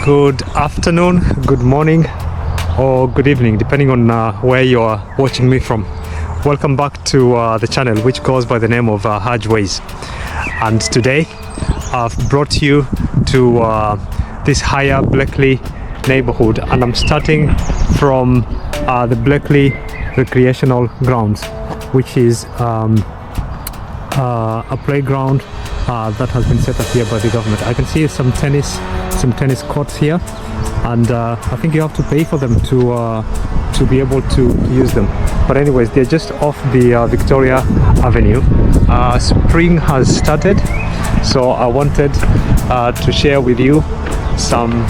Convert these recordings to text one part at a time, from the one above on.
Good afternoon, good morning, or good evening, depending on where you are watching me from. Welcome back to the channel, which goes by the name of Hajways. And today I've brought you to this Higher Blackley neighbourhood, and I'm starting from the Blackley Recreational Grounds, which is a playground that has been set up here by the government. I can see some tennis courts here, and I think you have to pay for them to be able to use them. But anyways, they're just off the Victoria Avenue. Spring has started, so I wanted to share with you some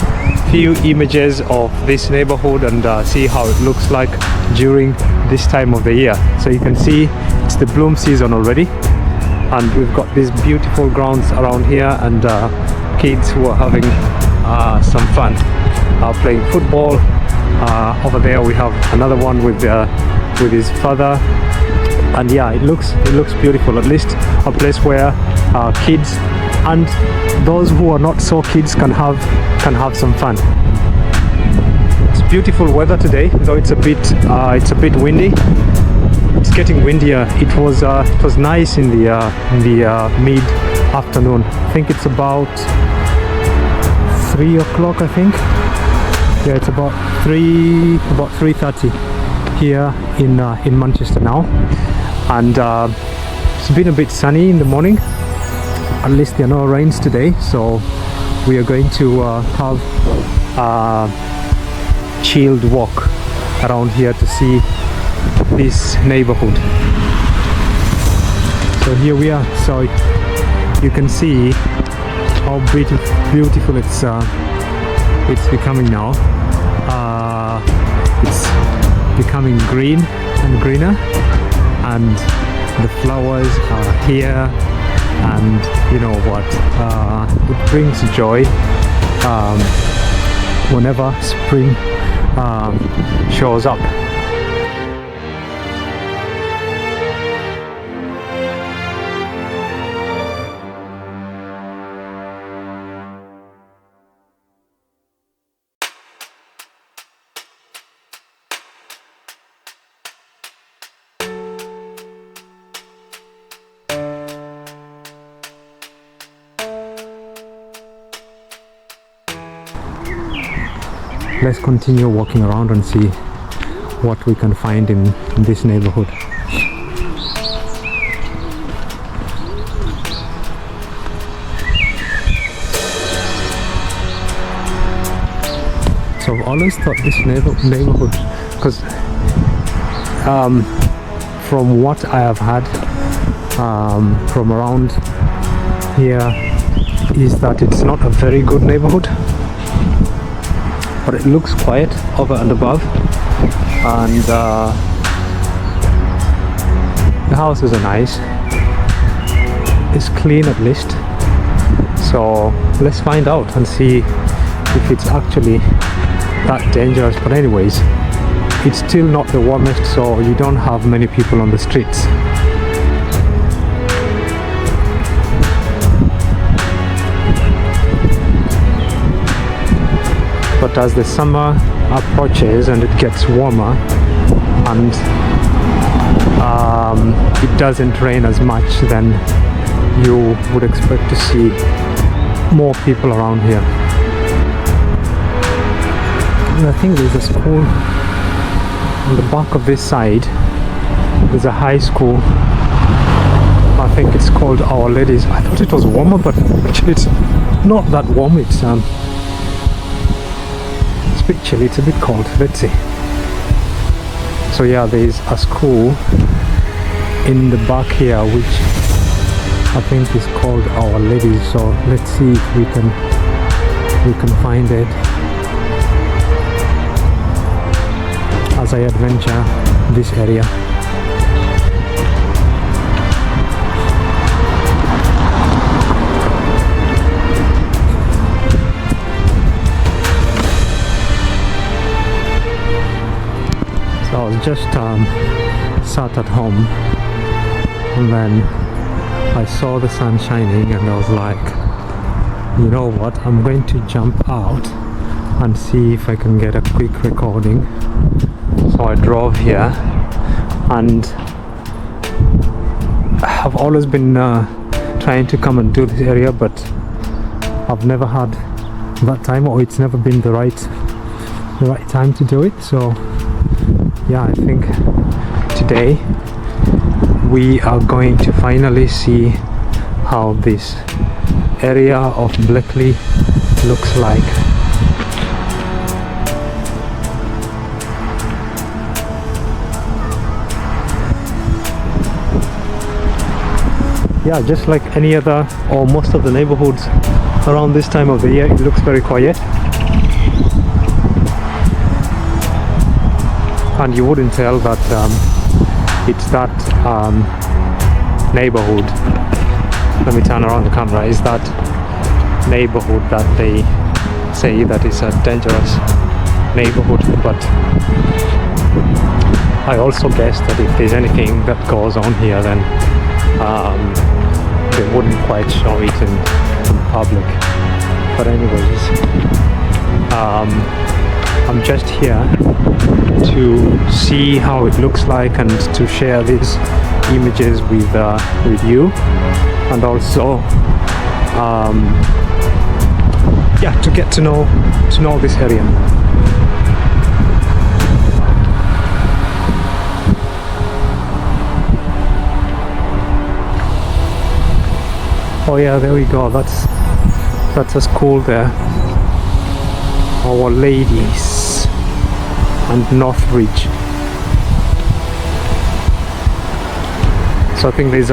few images of this neighborhood and see how it looks like during this time of the year. So you can see it's the bloom season already, and we've got these beautiful grounds around here, and kids who are having some fun playing football. Over there we have another one with his father, and yeah, it looks beautiful. At least a place where kids and those who are not so kids can have some fun. It's beautiful weather today, though it's a bit windy. It's getting windier. It was nice in the mid afternoon. I think it's about 3 o'clock, I think. Yeah, it's about 3:30 here in Manchester now, and it's been a bit sunny in the morning. At least there are no rains today, so we are going to have a chilled walk around here to see this neighborhood. So here we are. So you can see how beautiful it's becoming now. It's becoming green and greener, and the flowers are here, and you know what, it brings joy whenever spring shows up. Let's continue walking around and see what we can find in this neighborhood. So I've always thought this neighborhood, because from what I have had from around here, is that it's not a very good neighborhood. But it looks quiet over and above, and the houses are nice. It's clean at least. So let's find out and see if it's actually that dangerous. But anyways, it's still not the warmest, so you don't have many people on the streets. But as the summer approaches and it gets warmer, and it doesn't rain as much, then you would expect to see more people around here. And I think there's a school on the back of this side. There's a high school. I think it's called Our Lady's. I thought it was warmer, but actually it's not that warm. It's a bit chilly, it's a bit cold. Let's see. So yeah, there is a school in the back here, which I think is called Our Lady. So let's see if we can find it as I adventure this area. So I was just sat at home, and then I saw the sun shining, and I was like, you know what, I'm going to jump out and see if I can get a quick recording. So I drove here, and I've always been trying to come and do this area, but I've never had that time, or it's never been the right time to do it. So yeah, I think today we are going to finally see how this area of Blackley looks like. Yeah, just like any other or most of the neighborhoods around this time of the year, it looks very quiet, and you wouldn't tell that it's that neighborhood. Let me turn around the camera. Is that neighborhood that they say that is a dangerous neighborhood? But I also guess that if there's anything that goes on here, then they wouldn't quite show it in public. But anyways, I'm just here to see how it looks like and to share these images with you, and also yeah, to get to know this area. Oh yeah, there we go. That's a school there. Our Ladies and Northridge. So I think there's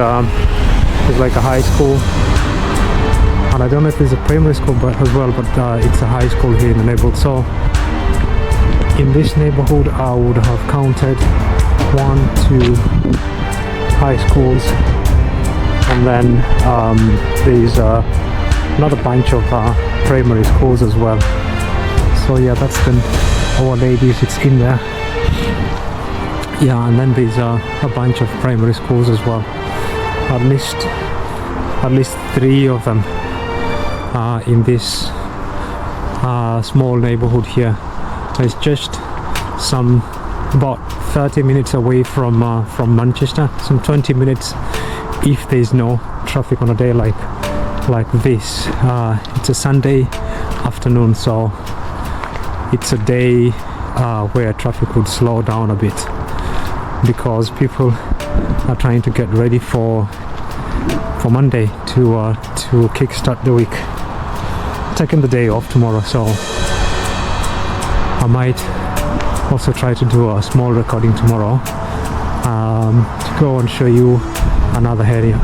like a high school, and I don't know if there's a primary school as well, but it's a high school here in the neighborhood. So in this neighborhood I would have counted 1, 2 high schools, and then there's another bunch of primary schools as well. So yeah, that's the Our Ladies, it's in there. Yeah, and then there's a bunch of primary schools as well. At least 3 of them in this small neighborhood here. It's just about 30 minutes away from Manchester. Some 20 minutes if there's no traffic on a day like this. It's a Sunday afternoon, so it's a day where traffic would slow down a bit, because people are trying to get ready for Monday to kickstart the week, taking the day off tomorrow. So I might also try to do a small recording tomorrow to go and show you another area.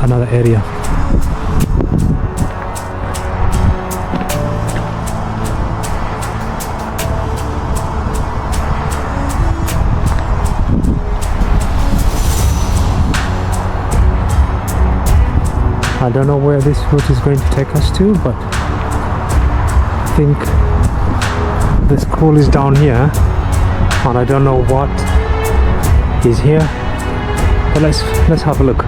I don't know where this route is going to take us to, but I think the school is down here, and I don't know what is here, but let's have a look.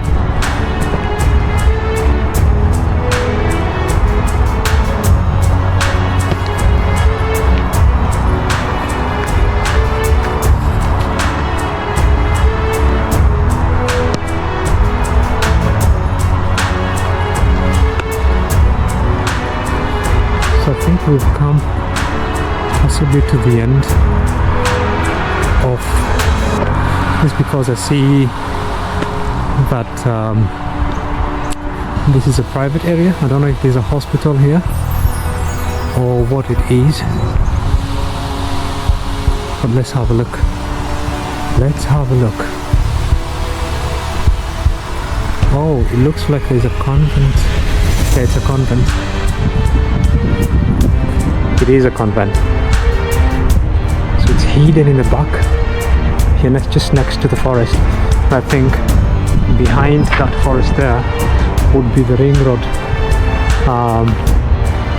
So I think we've come possibly to the end of this, because I see that this is a private area. I don't know if there's a hospital here or what it is, but let's have a look. Oh, it looks like there's a convent. Yeah, it's a convent. It is a convent. So it's hidden in the back here, just next to the forest. I think behind that forest there would be the ring road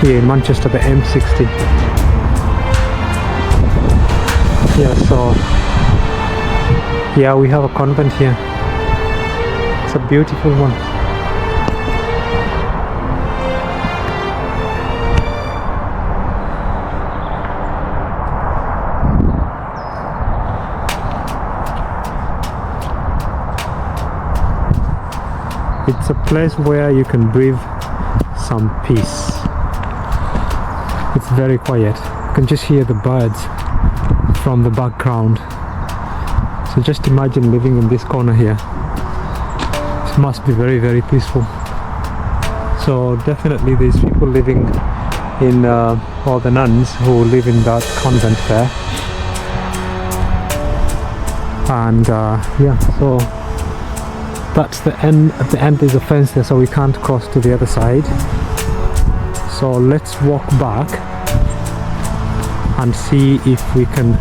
here in Manchester, the M60. Yeah, so yeah, we have a convent here. It's a beautiful one. It's a place where you can breathe some peace. It's very quiet. You can just hear the birds from the background. So just imagine living in this corner here. It must be very, very peaceful. So definitely these people living in, or the nuns who live in that convent there. And yeah, so that's the end. At the end is a fence there, so we can't cross to the other side. So let's walk back and see if we can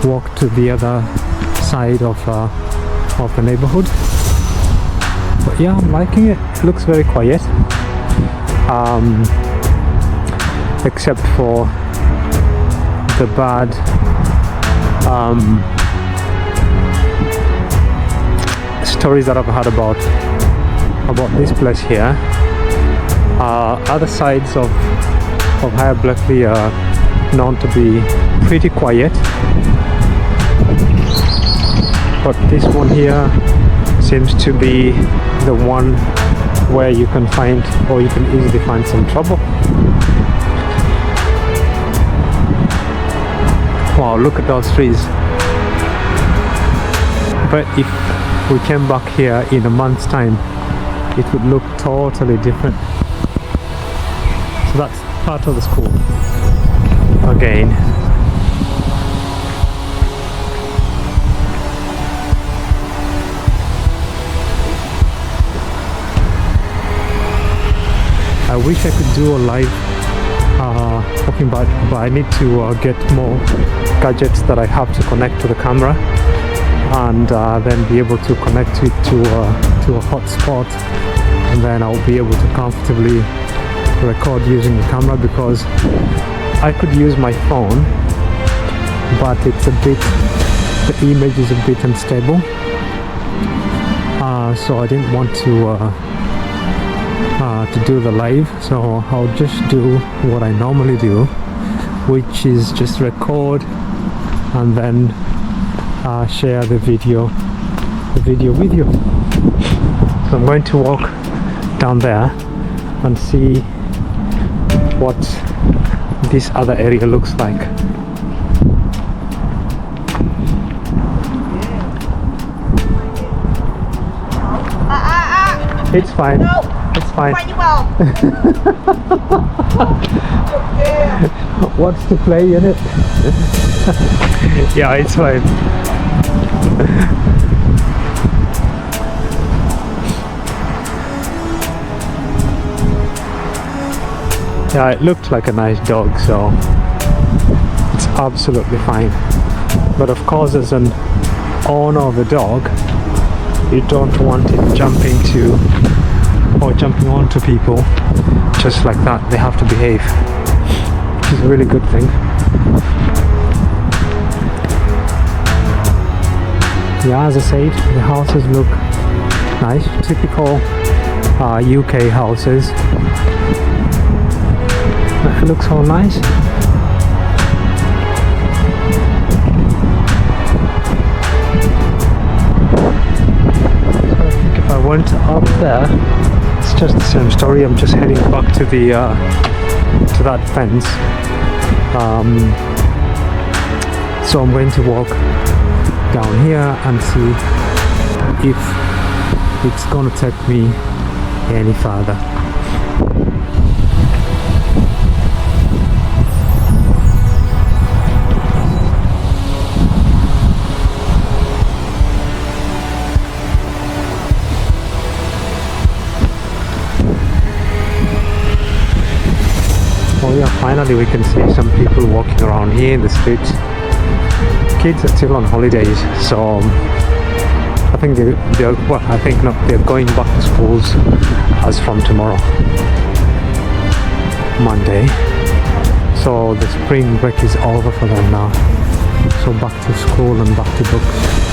walk to the other side of the neighborhood. But yeah, I'm liking it. It looks very quiet, except for the bad stories that I've heard about this place here. Other sides of Higher Blackley are known to be pretty quiet, but this one here seems to be the one where you can find, or you can easily find, some trouble. Wow, look at those trees. But if we came back here in a month's time, it would look totally different. So that's part of the school again. I wish I could do a live talking about, but I need to get more gadgets that I have to connect to the camera, and then be able to connect it to a hotspot, and then I'll be able to comfortably record using the camera, because I could use my phone, but it's a bit, the image is a bit unstable, so I didn't want to do the live, so I'll just do what I normally do, which is just record and then share the video with you. So I'm going to walk down there and see what this other area looks like. It's fine. No. It's fine. Quite well. What's to play in it? Yeah, it's fine. Yeah, it looked like a nice dog, so it's absolutely fine. But of course, as an owner of a dog, you don't want it jumping to or jumping onto people just like that. They have to behave, which is a really good thing. Yeah, as I said, the houses look nice, typical UK houses. It looks all nice. So I think if I went up there, it's just the same story. I'm just heading back to the to that fence. So I'm going to walk down here and see if it's gonna take me any further. Oh yeah, finally we can see some people walking around here in the streets. Kids are still on holidays, so I think they're well, I think not, they're going back to schools as from tomorrow, Monday. So the spring break is over for them now. So back to school and back to books.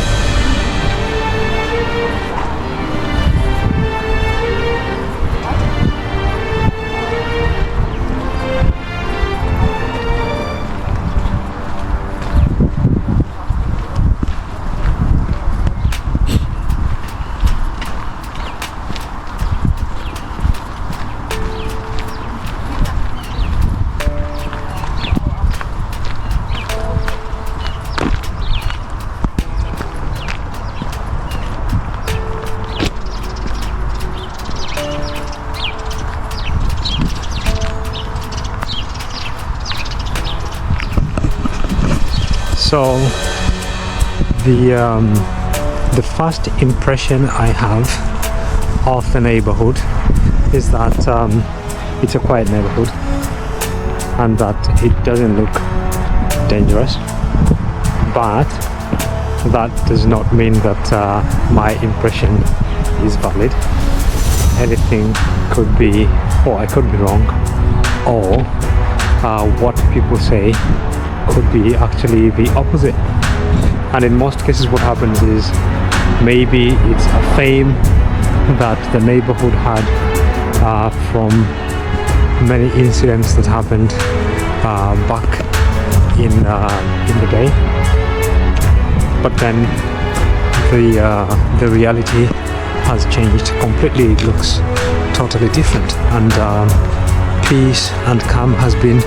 So the first impression I have of the neighborhood is that it's a quiet neighborhood and that it doesn't look dangerous, but that does not mean that my impression is valid. Anything could be, or I could be wrong, or what people say could be actually the opposite. And in most cases what happens is maybe it's a fame that the neighborhood had from many incidents that happened back in the day, but then the reality has changed completely. It looks totally different, and peace and calm has been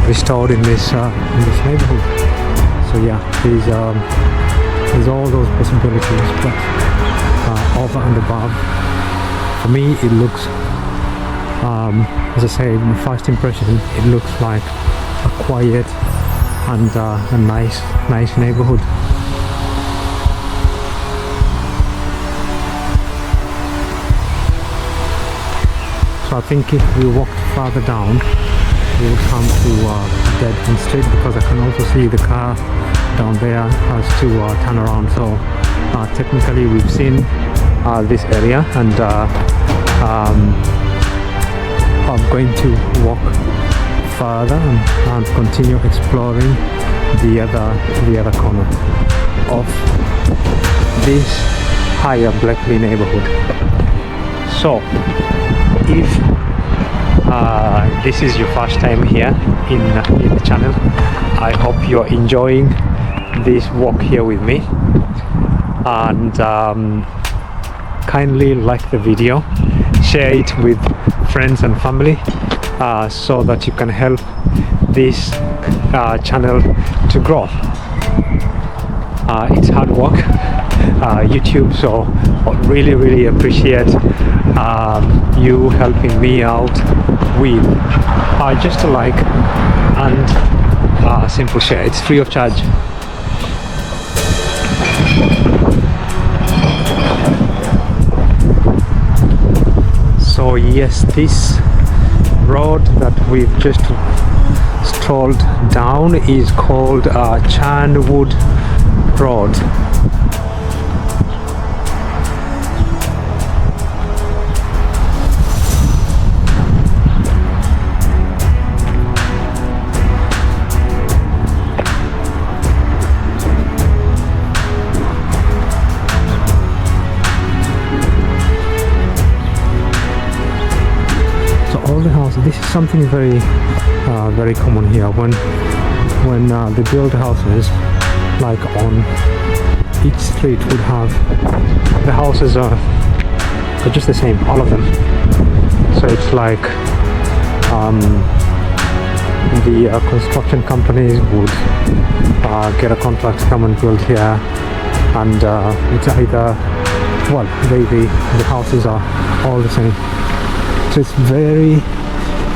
restored in this neighborhood. So yeah, there's all those possibilities, but over and above, for me it looks, as I say, my first impression, it looks like a quiet and a nice neighborhood. So I think if we walked further down, we would come to a dead end street, because I can also see the car down there has to turn around. So technically we've seen this area, and I'm going to walk further and continue exploring the other corner of this Higher Blackley neighborhood. So if this is your first time here in the channel, I hope you're enjoying this walk here with me, and kindly like the video, share it with friends and family, so that you can help this channel to grow. It's hard work, YouTube, so I really appreciate you helping me out with just a like and a simple share. It's free of charge. So yes, this road that we've just strolled down is called Charnwood Road. This is something very common here. When they build houses, like on each street would have, the houses are just the same, all of them. So it's like the construction companies would get a contract to come and build here, and it's either, well, the houses are all the same. So it's very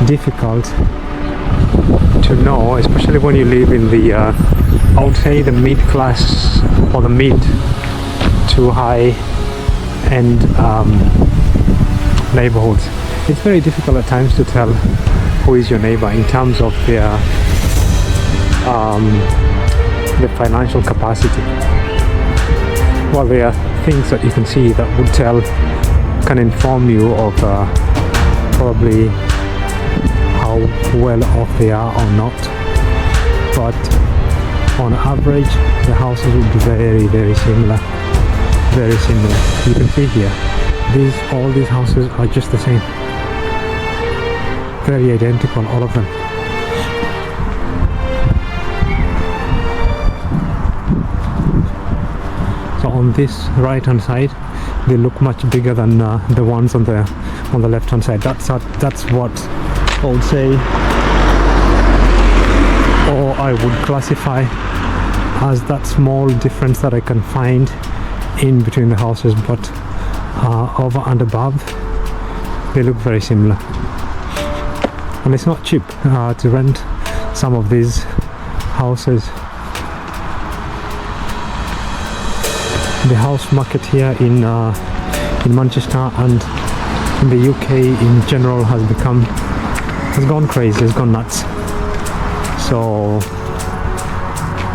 difficult to know, especially when you live in the I would say the mid class or the mid to high end neighborhoods. It's very difficult at times to tell who is your neighbor in terms of their the financial capacity. Well, there are things that you can see that would can inform you of probably how well off they are or not, but on average the houses would be very similar. You can see here, all these houses are just the same, very identical, all of them. So on this right hand side they look much bigger than the ones on the left hand side. That's what I would say, or I would classify as that small difference that I can find in between the houses, but over and above they look very similar. And it's not cheap to rent some of these houses. the house market here in Manchester and in the UK in general has gone crazy, has gone nuts. So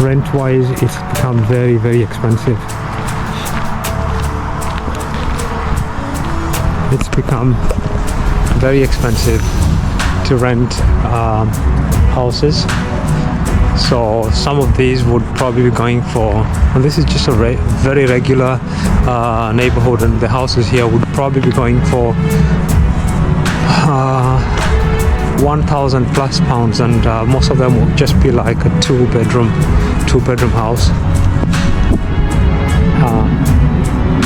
rent wise it's become very, very expensive. It's become very expensive to rent houses. So some of these would probably be going for, and this is just a very regular neighborhood, and the houses here would probably be going for 1,000 plus pounds, and most of them would just be like a two bedroom house.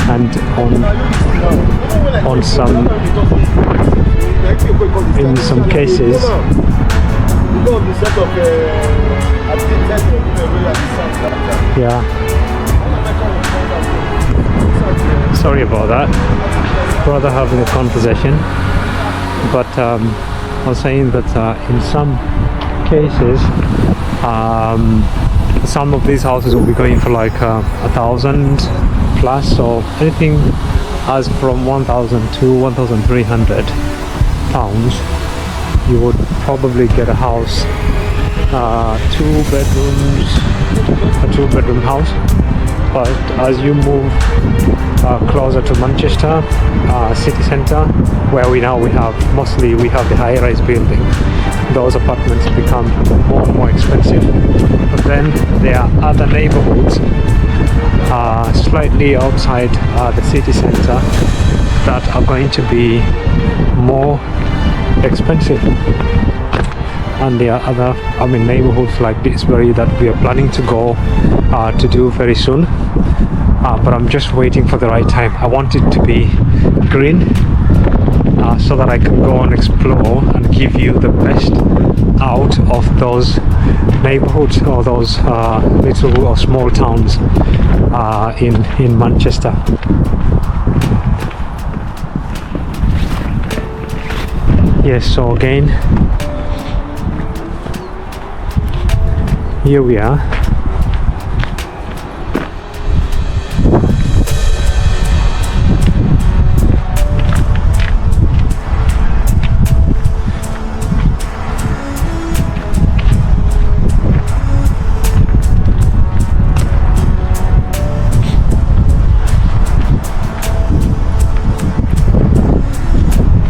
And on some, in some cases, yeah, sorry about that, brother having a conversation, but I was saying that in some cases some of these houses will be going for like 1,000 plus, or anything as from 1,000 to 1,300 pounds. You would probably get a house, a two-bedroom house. But as you move closer to Manchester city centre, where we have the high-rise building, those apartments become more and more expensive. But then there are other neighbourhoods slightly outside the city centre that are going to be more expensive. And there are other neighborhoods like Disbury that we are planning to go to do very soon, but I'm just waiting for the right time. I want it to be green so that I can go and explore and give you the best out of those neighborhoods or those little or small towns in Manchester. Yes, so again, here we are.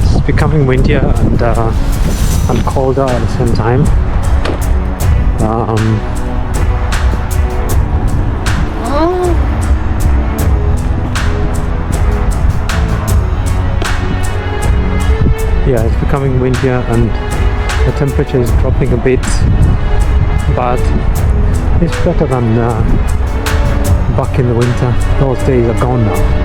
It's becoming windier and colder at the same time. Yeah, it's becoming windier and the temperature is dropping a bit, but it's better than back in the winter. Those days are gone now.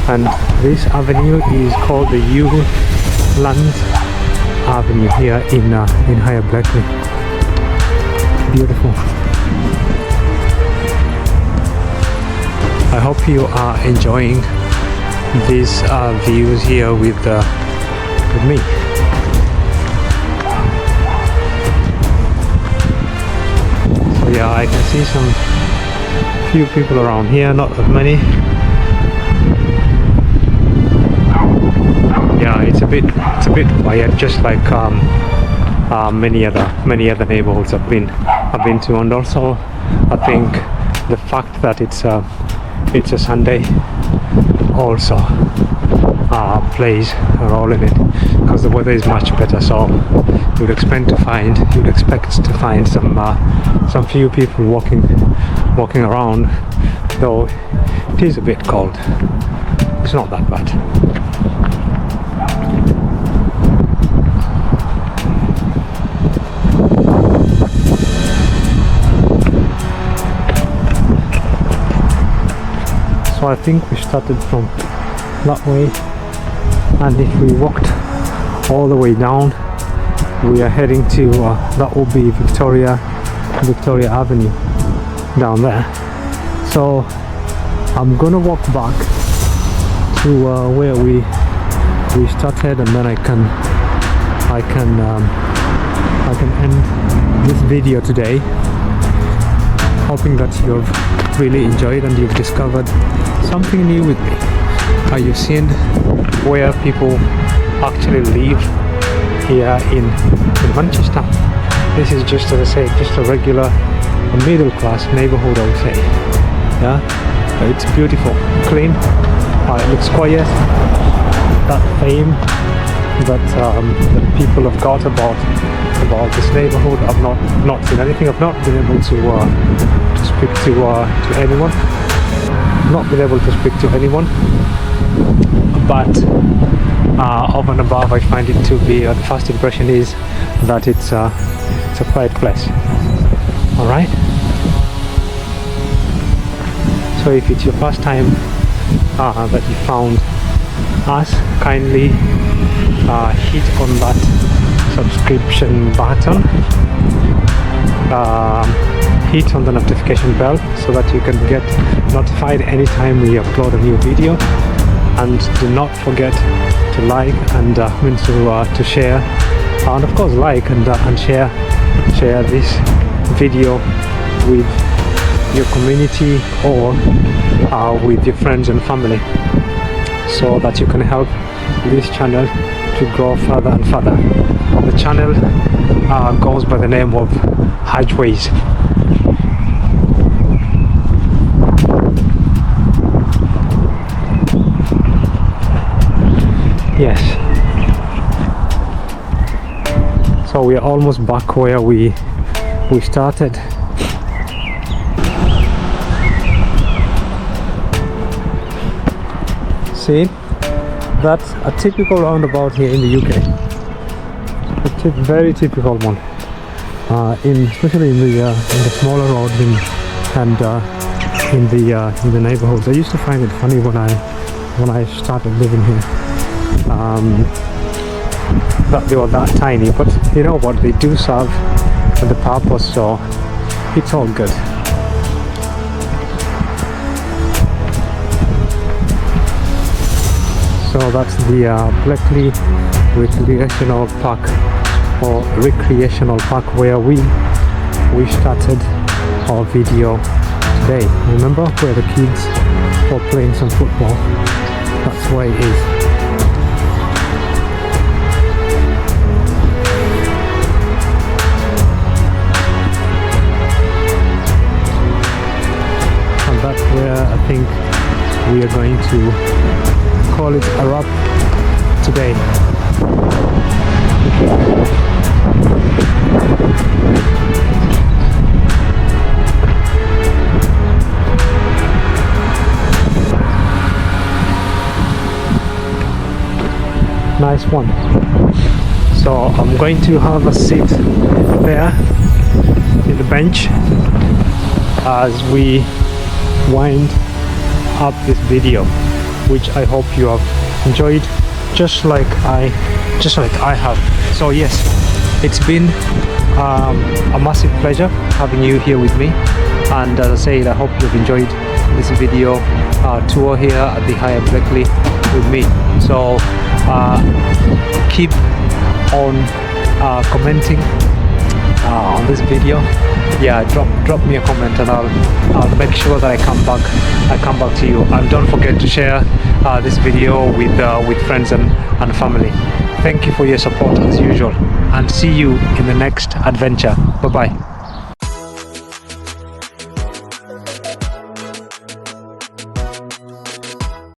And this avenue is called the Land Avenue here in Higher Blackley. Beautiful. I hope you are enjoying these views here with me. So yeah, I can see some few people around here, not that many. Yeah, it's a bit quiet, just like many other neighborhoods I've been to, and also I think the fact that it's a Sunday also plays a role in it, because the weather is much better. So you'd expect to find some few people walking around, though it is a bit cold. It's not that bad. So I think we started from that way, and if we walked all the way down, we are heading to that will be Victoria Avenue down there. So I'm gonna walk back to where we started, and then I can end this video today, hoping that you've really enjoyed and you've discovered something new with me. You've seen where people actually live here in Manchester. This is just, as I say, just a regular middle class neighbourhood, I would say. Yeah, it's beautiful, clean, it looks quiet. That fame that people have got about this neighbourhood, I've not seen anything. I've not been able to speak to anyone. Not been able to speak to anyone, but over and above, I find it to be, the first impression is that it's a quiet place. All right. So if it's your first time that you found us, kindly hit on that subscription button, hit on the notification bell so that you can get notified anytime we upload a new video, and do not forget to like and to share, and of course like and share this video with your community or with your friends and family, so that you can help this channel to grow further and further. The channel goes by the name of Hatchways. Yes. So we are almost back where we started. See, that's a typical roundabout here in the UK. A very typical one. Especially in the smaller roads and in the neighborhoods. I used to find it funny when I started living here, that they were that tiny. But you know what? They do serve the purpose, so it's all good. So that's the Blackley Recreational Park, or Recreational Park, where we started our video today. Remember, where the kids were playing some football? That's where it is. And that's where I think we are going to call it a wrap today. Nice one. So I'm going to have a seat there in the bench as we wind up this video, which I hope you have enjoyed, just like I have. So yes, it's been a massive pleasure having you here with me, and as I said, I hope you've enjoyed this video tour here at the Higher Blackley with me. So keep on commenting on this video. Yeah, drop me a comment, and I'll make sure that I come back to you. And don't forget to share this video with friends and family. Thank you for your support as usual, and see you in the next adventure. Bye bye.